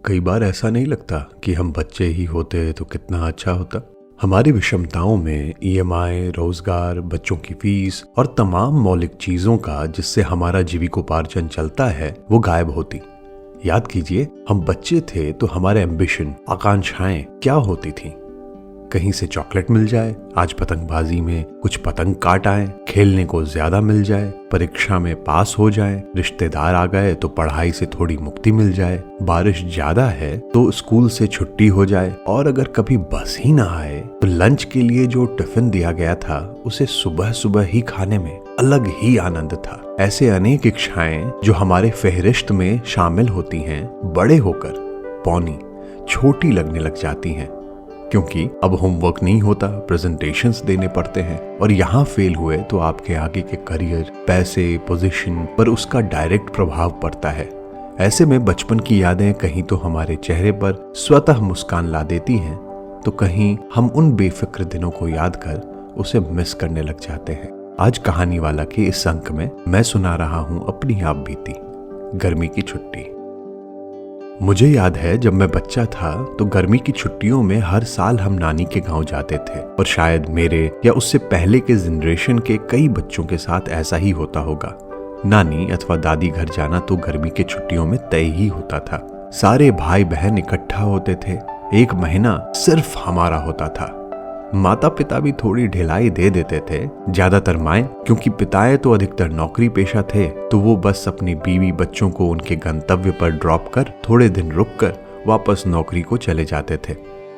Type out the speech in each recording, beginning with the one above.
कई बार ऐसा नहीं लगता कि हम बच्चे ही होते तो कितना अच्छा होता। हमारी विषमताओं में ईएमआई, रोजगार, बच्चों की फीस और तमाम मौलिक चीजों का जिससे हमारा जीविकोपार्जन चलता है वो गायब होती। याद कीजिए, हम बच्चे थे तो हमारे एम्बिशन, आकांक्षाएं क्या होती थी। कहीं से चॉकलेट मिल जाए, आज पतंगबाजी में कुछ पतंग काट आए, खेलने को ज्यादा मिल जाए, परीक्षा में पास हो जाए, रिश्तेदार आ गए तो पढ़ाई से थोड़ी मुक्ति मिल जाए, बारिश ज्यादा है तो स्कूल से छुट्टी हो जाए, और अगर कभी बस ही ना आए तो लंच के लिए जो टिफिन दिया गया था उसे सुबह सुबह ही खाने में अलग ही आनंद था। ऐसे अनेक इच्छाएं जो हमारे फेहरिस्त में शामिल होती हैं, बड़े होकर पौनी छोटी लगने लग जाती हैं, क्योंकि अब होमवर्क नहीं होता, प्रेजेंटेशंस देने पड़ते हैं, और यहाँ फेल हुए तो आपके आगे के करियर, पैसे, पोजीशन पर उसका डायरेक्ट प्रभाव पड़ता है। ऐसे में बचपन की यादें कहीं तो हमारे चेहरे पर स्वतः मुस्कान ला देती हैं, तो कहीं हम उन बेफिक्र दिनों को याद कर उसे मिस करने लग जाते हैं। आज कहानी वाला के इस अंक में मैं सुना रहा हूँ अपनी आप बीती गर्मी की छुट्टी। मुझे याद है जब मैं बच्चा था तो गर्मी की छुट्टियों में हर साल हम नानी के गांव जाते थे, और शायद मेरे या उससे पहले के जनरेशन के कई बच्चों के साथ ऐसा ही होता होगा। नानी अथवा दादी घर जाना तो गर्मी के छुट्टियों में तय ही होता था। सारे भाई बहन इकट्ठा होते थे, एक महीना सिर्फ हमारा होता था। माता पिता भी थोड़ी ढिलाई दे देते थे, ज्यादातर माएं, क्योंकि पिताएं तो अधिकतर नौकरी पेशा थे, तो वो बस अपनी बीवी बच्चों को उनके गंतव्य पर ड्रॉप कर थोड़े दिन रुककर वापस नौकरी को चले जाते थे।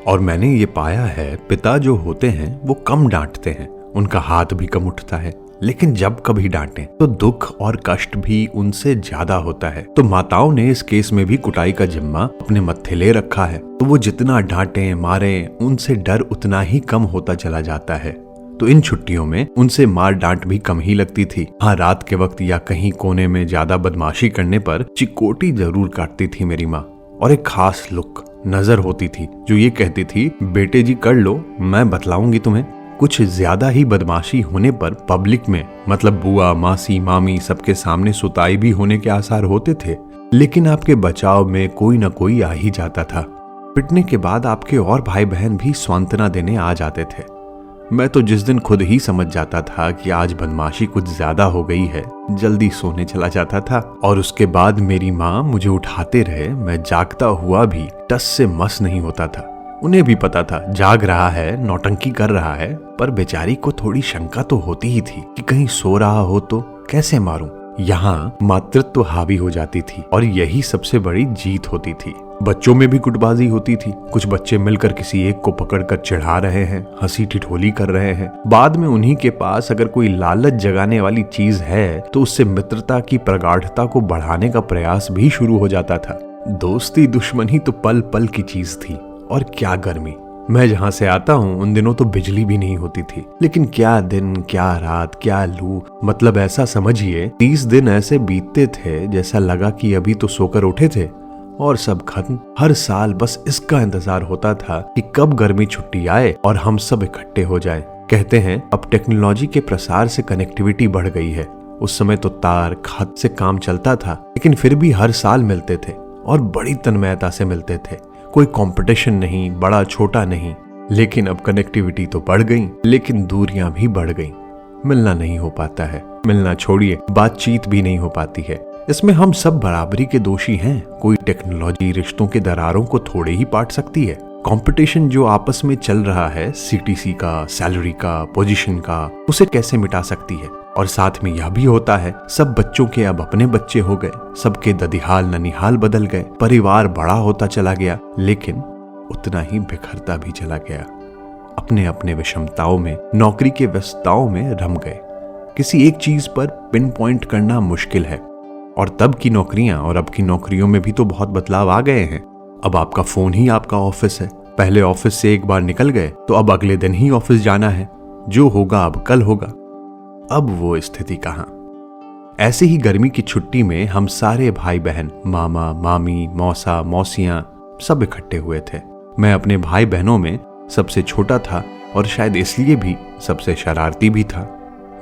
और मैंने ये पाया है, पिता जो होते हैं वो कम डांटते हैं, उनका हाथ भी कम उठता है, लेकिन जब कभी डांटे तो दुख और कष्ट भी उनसे ज्यादा होता है। तो माताओं ने इस केस में भी कुटाई का जिम्मा अपने मत्थे ले रखा है, तो वो जितना डांटे मारे उनसे डर उतना ही कम होता चला जाता है। तो इन छुट्टियों में उनसे मार डांट भी कम ही लगती थी। हाँ, रात के वक्त या कहीं कोने में ज्यादा बदमाशी करने पर चिकोटी जरूर काटती थी मेरी माँ, और एक खास लुक नजर होती थी जो ये कहती थी, बेटे जी कर लो, मैं बतलाऊंगी तुम्हें। कुछ ज्यादा ही बदमाशी होने पर पब्लिक में, मतलब बुआ, मासी, मामी सबके सामने सुताई भी होने के आसार होते थे, लेकिन आपके बचाव में कोई न कोई आ ही जाता था। पिटने के बाद आपके और भाई बहन भी सांत्वना देने आ जाते थे। मैं तो जिस दिन खुद ही समझ जाता था कि आज बदमाशी कुछ ज्यादा हो गई है, जल्दी सोने चला जाता था, और उसके बाद मेरी माँ मुझे उठाते रहे, मैं जागता हुआ भी टस से मस नहीं होता था। उन्हें भी पता था जाग रहा है, नौटंकी कर रहा है, पर बेचारी को थोड़ी शंका तो होती ही थी कि कहीं सो रहा हो तो कैसे मारूं। यहाँ मातृत्व हावी हो जाती थी, और यही सबसे बड़ी जीत होती थी। बच्चों में भी गुटबाजी होती थी। कुछ बच्चे मिलकर किसी एक को पकड़कर चिढ़ा रहे हैं, हंसी ठिठोली कर रहे हैं। बाद में उन्हीं के पास अगर कोई लालच जगाने वाली चीज है तो उससे मित्रता की प्रगाढ़ता को बढ़ाने का प्रयास भी शुरू हो जाता था। दोस्ती दुश्मनी तो पल पल की चीज थी। और क्या गर्मी! मैं जहां से आता हूं उन दिनों तो बिजली भी नहीं होती थी, लेकिन क्या दिन, क्या रात, क्या लू, मतलब ऐसा समझिए 30 दिन ऐसे बीतते थे जैसा लगा कि अभी तो सोकर उठे थे और सब खत्म। हर साल बस इसका इंतजार होता था कि कब गर्मी छुट्टी आए और हम सब इकट्ठे हो जाएं। कहते हैं अब टेक्नोलॉजी के प्रसार से कनेक्टिविटी बढ़ गई है। उस समय तो तार, खत से काम चलता था, लेकिन फिर भी हर साल मिलते थे और बड़ी तन्मयता से मिलते थे। कोई कंपटीशन नहीं, बड़ा छोटा नहीं। लेकिन अब कनेक्टिविटी तो बढ़ गई, लेकिन दूरियां भी बढ़ गई। मिलना नहीं हो पाता है, मिलना छोड़िए, बातचीत भी नहीं हो पाती है। इसमें हम सब बराबरी के दोषी हैं। कोई टेक्नोलॉजी रिश्तों के दरारों को थोड़े ही पाट सकती है। कंपटीशन जो आपस में चल रहा है, सीटीसी का, सैलरी का, पोजीशन का, उसे कैसे मिटा सकती है। और साथ में यह भी होता है, सब बच्चों के अब अपने बच्चे हो गए, सबके ददिहाल ननिहाल बदल गए, परिवार बड़ा होता चला गया, लेकिन उतना ही बिखरता भी चला गया। अपने अपने विषमताओं में, नौकरी के व्यस्तताओं में रम गए। किसी एक चीज पर पिन पॉइंट करना मुश्किल है। और तब की नौकरियां और अब की नौकरियों में भी तो बहुत बदलाव आ गए हैं। अब आपका फोन ही आपका ऑफिस है। पहले ऑफिस से एक बार निकल गए तो अब अगले दिन ही ऑफिस जाना है। जो होगा अब कल होगा। अब वो स्थिति कहां। ऐसे ही गर्मी की छुट्टी में हम सारे भाई बहन, मामा, मामी, मौसा, मौसियां सब इकट्ठे हुए थे। मैं अपने भाई बहनों में सबसे छोटा था और शायद इसलिए भी सबसे शरारती भी था।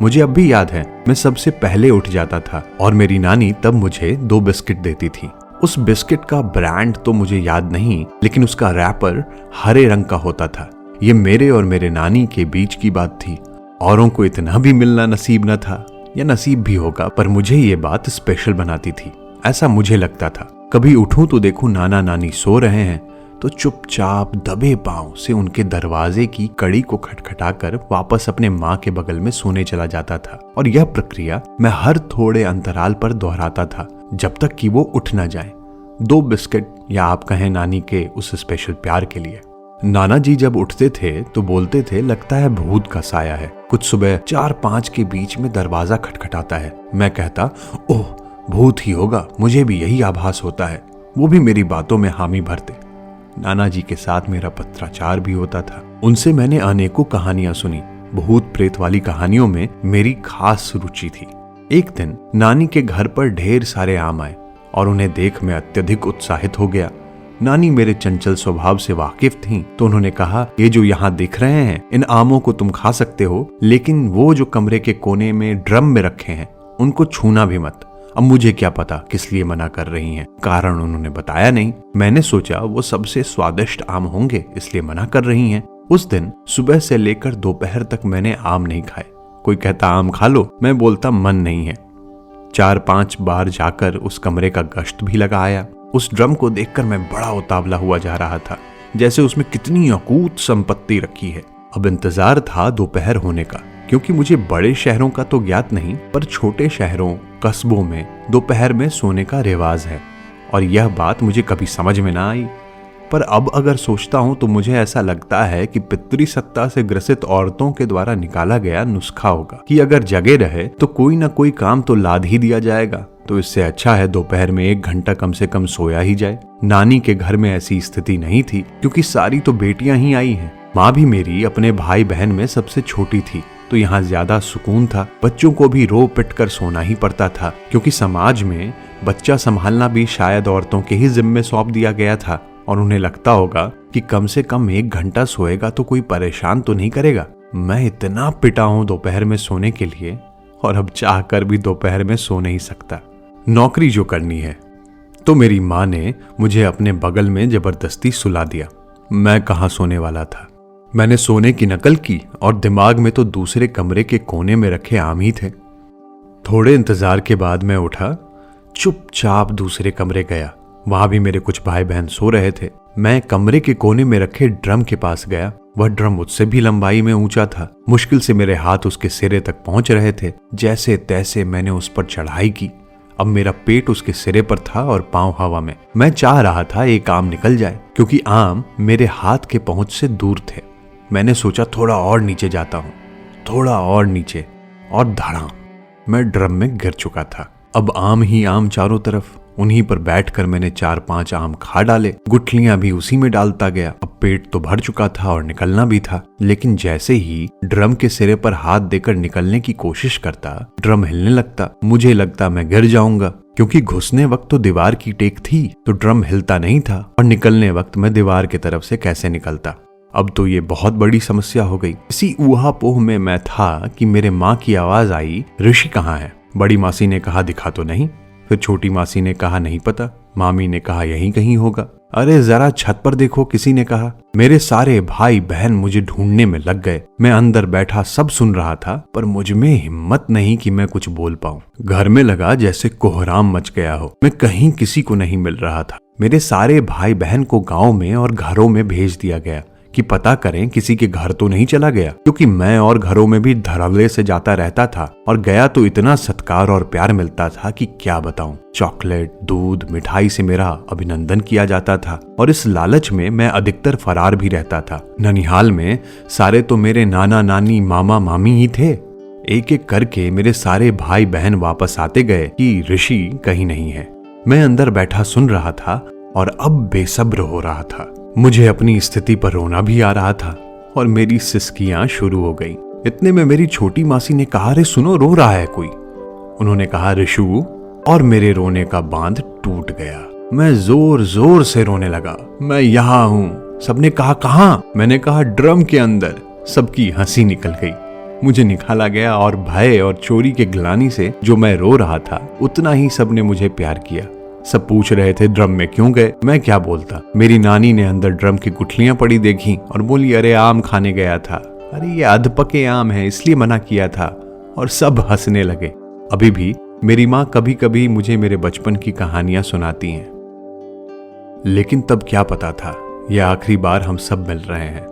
मुझे अब भी याद है, मैं सबसे पहले उठ जाता था और मेरी नानी तब मुझे 2 बिस्किट देती थी। उस बिस्किट का ब्रांड तो मुझे याद नहीं, लेकिन उसका रैपर हरे रंग का होता था। ये मेरे और मेरे नानी के बीच की बात थी। औरों को इतना भी मिलना नसीब न था, या नसीब भी होगा, पर मुझे ये बात स्पेशल बनाती थी, ऐसा मुझे लगता था। कभी उठूं तो देखूं नाना नानी सो रहे हैं तो चुपचाप दबे पांव से उनके दरवाजे की कड़ी को खटखटाकर वापस अपने माँ के बगल में सोने चला जाता था। और यह प्रक्रिया मैं हर थोड़े अंतराल पर दोहराता था, जब तक कि वो उठ न जाए। 2 बिस्किट, या आप कहें नानी के उस स्पेशल प्यार के लिए। नाना जी जब उठते थे तो बोलते थे, लगता है भूत का साया है। कुछ सुबह 4-5 के बीच में दरवाजा खटखटाता है। मैं कहता, ओह भूत ही होगा, मुझे भी यही आभास होता है। वो भी मेरी बातों में हामी भरते। नाना जी के साथ मेरा पत्राचार भी होता था। उनसे मैंने अनेकों कहानियां सुनी। भूत प्रेत वाली कहानियों में मेरी खास रुचि थी। एक दिन नानी के घर पर ढेर सारे आम आए और उन्हें देख मैं अत्यधिक उत्साहित हो गया। नानी मेरे चंचल स्वभाव से वाकिफ थीं, तो उन्होंने कहा, ये जो यहाँ दिख रहे हैं, इन आमों को तुम खा सकते हो, लेकिन वो जो कमरे के कोने में ड्रम में रखे हैं उनको छूना भी मत। अब मुझे क्या पता किस लिए मना कर रही हैं, कारण उन्होंने बताया नहीं। मैंने सोचा वो सबसे स्वादिष्ट आम होंगे, इसलिए मना कर रही हैं। उस दिन सुबह से लेकर दोपहर तक मैंने आम नहीं खाए। कोई कहता आम खा लो, मैं बोलता मन नहीं है। 4-5 बार जाकर उस कमरे का गश्त भी लगा आया। उस ड्रम को देखकर मैं बड़ा उतावला हुआ जा रहा था, जैसे उसमें कितनी अकूत संपत्ति रखी है। अब इंतजार था दोपहर होने का, क्योंकि मुझे बड़े शहरों का तो ज्ञात नहीं, पर छोटे शहरों कस्बों में दोपहर में सोने का रिवाज है, और यह बात मुझे कभी समझ में ना आई। पर अब अगर सोचता हूं तो मुझे ऐसा लगता है कि पितृ सत्ता से ग्रसित औरतों के द्वारा निकाला गया नुस्खा होगा कि अगर जगे रहे तो कोई ना कोई काम तो लाद ही दिया जाएगा। तो इससे अच्छा है दोपहर में 1 घंटा कम से कम सोया ही जाए। नानी के घर में ऐसी स्थिति नहीं थी, क्योंकि सारी तो बेटियां ही आई हैं। माँ भी मेरी अपने भाई बहन में सबसे छोटी थी, तो यहाँ ज्यादा सुकून था। बच्चों को भी रो पिट कर सोना ही पड़ता था, क्योंकि समाज में बच्चा संभालना भी शायद औरतों के ही जिम्मे सौंप दिया गया था, और उन्हें लगता होगा कि कम से कम 1 घंटा सोएगा तो कोई परेशान तो नहीं करेगा। मैं इतना पिटा हूं दोपहर में सोने के लिए, और अब चाह कर भी दोपहर में सो नहीं सकता। नौकरी जो करनी है, तो मेरी माँ ने मुझे अपने बगल में जबरदस्ती सुला दिया। मैं कहाँ सोने वाला था। मैंने सोने की नकल की, और दिमाग में तो दूसरे कमरे के कोने में रखे आम ही थे। थोड़े इंतजार के बाद मैं उठा, चुपचाप दूसरे कमरे गया। वहां भी मेरे कुछ भाई बहन सो रहे थे। मैं कमरे के कोने में रखे ड्रम के पास गया। वह ड्रम मुझसे भी लंबाई में ऊंचा था। मुश्किल से मेरे हाथ उसके सिरे तक पहुंच रहे थे। जैसे तैसे मैंने उस पर चढ़ाई की। अब मेरा पेट उसके सिरे पर था और पांव हवा में। मैं चाह रहा था एक आम निकल जाए, क्योंकि आम मेरे हाथ के पहुंच से दूर थे। मैंने सोचा थोड़ा और नीचे जाता हूं, थोड़ा और नीचे, और धड़ाम, मैं ड्रम में गिर चुका था। अब आम ही आम चारों तरफ। उन्हीं पर बैठकर मैंने 4-5 आम खा डाले। गुठलियां भी उसी में डालता गया। अब पेट तो भर चुका था और निकलना भी था, लेकिन जैसे ही ड्रम के सिरे पर हाथ देकर निकलने की कोशिश करता, ड्रम हिलने लगता। मुझे लगता मैं गिर जाऊंगा, क्योंकि घुसने वक्त तो दीवार की टेक थी, तो ड्रम हिलता नहीं था, और निकलने वक्त मैं दीवार की तरफ से कैसे निकलता। अब तो ये बहुत बड़ी समस्या हो गई। इसी ऊहापोह में मैं था कि मेरे माँ की आवाज आई, ऋषि कहाँ है? बड़ी मासी ने कहा दिखा तो नहीं। फिर छोटी मासी ने कहा नहीं पता। मामी ने कहा यहीं कहीं होगा। अरे जरा छत पर देखो, किसी ने कहा। मेरे सारे भाई बहन मुझे ढूंढने में लग गए। मैं अंदर बैठा सब सुन रहा था, पर मुझ में हिम्मत नहीं कि मैं कुछ बोल पाऊं। घर में लगा जैसे कोहराम मच गया हो। मैं कहीं किसी को नहीं मिल रहा था। मेरे सारे भाई बहन को गांव में और घरों में भेज दिया गया कि पता करें किसी के घर तो नहीं चला गया, क्योंकि मैं और घरों में भी धड़ल्ले से जाता रहता था, और गया तो इतना सत्कार और प्यार मिलता था कि क्या बताऊं। चॉकलेट, दूध, मिठाई से मेरा अभिनंदन किया जाता था, और इस लालच में मैं अधिकतर फरार भी रहता था। ननिहाल में सारे तो मेरे नाना नानी, मामा मामी ही थे। एक एक करके मेरे सारे भाई बहन वापस आते गए कि ऋषि कहीं नहीं है। मैं अंदर बैठा सुन रहा था, और अब बेसब्र हो रहा था। मुझे अपनी स्थिति पर रोना भी आ रहा था, और मेरी सिसकियां शुरू हो गई। इतने में मेरी छोटी मासी ने कहा, अरे सुनो, रो रहा है कोई। उन्होंने कहा ऋषु, और मेरे रोने का बांध टूट गया। मैं जोर जोर से रोने लगा। मैं यहाँ हूँ। सबने कहा कहाँ? मैंने कहा ड्रम के अंदर। सबकी हंसी निकल गई। मुझे निकाला गया, और भय और चोरी के ग्लानि से जो मैं रो रहा था, उतना ही सबने मुझे प्यार किया। सब पूछ रहे थे ड्रम में क्यों गए, मैं क्या बोलता। मेरी नानी ने अंदर ड्रम की गुठलियां पड़ी देखी और बोली अरे आम खाने गया था, अरे ये अधपके आम है इसलिए मना किया था, और सब हंसने लगे। अभी भी मेरी माँ कभी कभी मुझे मेरे बचपन की कहानियां सुनाती हैं। लेकिन तब क्या पता था यह आखिरी बार हम सब मिल रहे हैं।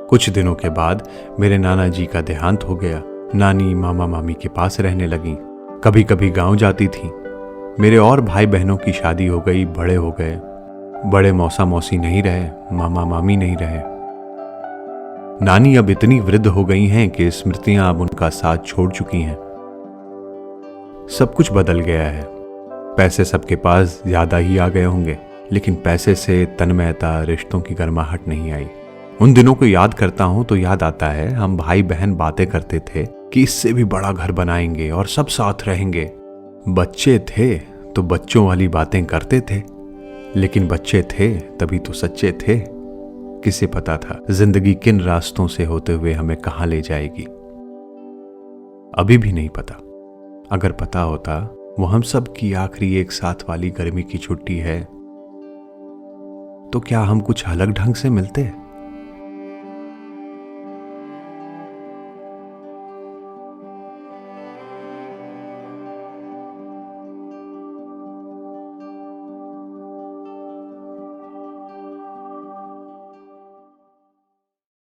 कुछ दिनों के बाद मेरे नाना जी का देहांत हो गया। नानी मामा मामी के पास रहने लगी, कभी कभी गांव जाती थी। मेरे और भाई बहनों की शादी हो गई, बड़े हो गए। बड़े मौसा मौसी नहीं रहे, मामा मामी नहीं रहे। नानी अब इतनी वृद्ध हो गई हैं कि स्मृतियां अब उनका साथ छोड़ चुकी हैं। सब कुछ बदल गया है। पैसे सबके पास ज्यादा ही आ गए होंगे, लेकिन पैसे से तन्मयता, रिश्तों की गर्माहट नहीं आई। उन दिनों को याद करता हूं तो याद आता है हम भाई बहन बातें करते थे कि इससे भी बड़ा घर बनाएंगे और सब साथ रहेंगे। बच्चे थे तो बच्चों वाली बातें करते थे, लेकिन बच्चे थे तभी तो सच्चे थे। किसे पता था जिंदगी किन रास्तों से होते हुए हमें कहां ले जाएगी। अभी भी नहीं पता। अगर पता होता वो हम सब की आखिरी एक साथ वाली गर्मी की छुट्टी है, तो क्या हम कुछ अलग ढंग से मिलते?